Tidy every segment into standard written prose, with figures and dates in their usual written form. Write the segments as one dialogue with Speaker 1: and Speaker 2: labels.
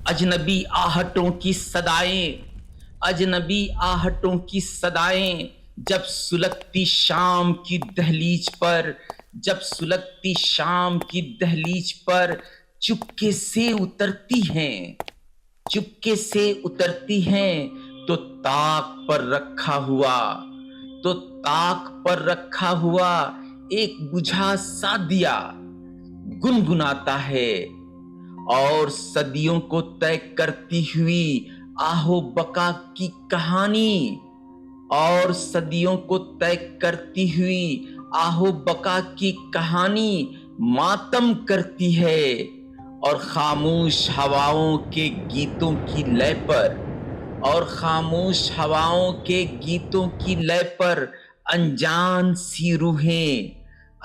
Speaker 1: अजनबी आहटों की सदाएं, अजनबी आहटों की सदाएं, जब सुलगती शाम की दहलीज पर, जब सुलगती शाम की दहलीज पर चुपके से उतरती हैं, चुपके से उतरती हैं, तो ताक पर रखा हुआ, तो ताक पर रखा हुआ एक बुझा सा दिया गुनगुनाता है, और सदियों को तय करती हुई आहो बका की कहानी, और सदियों को तय करती हुई आहो बका की कहानी मातम करती है, और खामोश हवाओं के गीतों की लय पर, और खामोश हवाओं के गीतों की लय पर अनजान सी रूहें,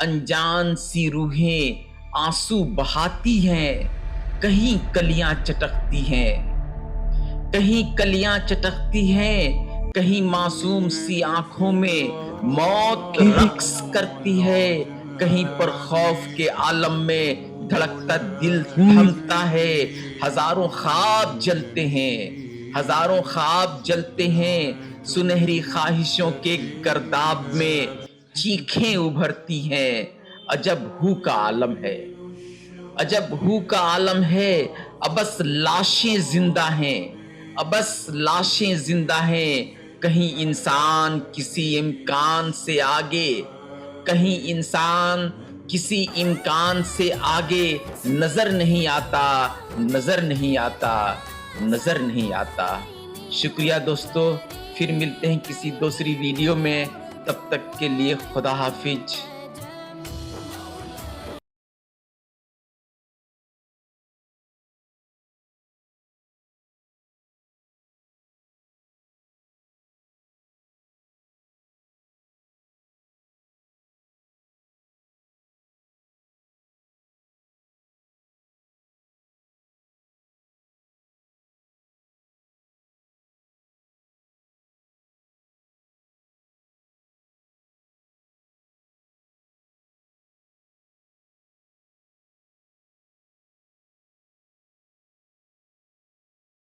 Speaker 1: अनजान सी रूहें आंसू बहाती हैं, कहीं कलियां चटकती हैं, कहीं कलियां चटकती हैं, कहीं मासूम सी आंखों में मौत रक्स करती है, कहीं पर खौफ के आलम में धड़कता दिल थमता है। हजारों ख्वाब जलते हैं, हजारों ख्वाब जलते हैं, सुनहरी ख्वाहिशों के गर्दाब में चीखें उभरती हैं। अजब हू का आलम है, अजब हू का आलम है, अब बस लाशें जिंदा हैं, अब बस लाशें जिंदा हैं, कहीं इंसान किसी इम्कान से आगे, कहीं इंसान किसी इम्कान से आगे नजर नहीं आता, नजर नहीं आता, नजर नहीं आता। शुक्रिया दोस्तों, फिर मिलते हैं किसी दूसरी वीडियो में, तब तक के लिए खुदा हाफिज।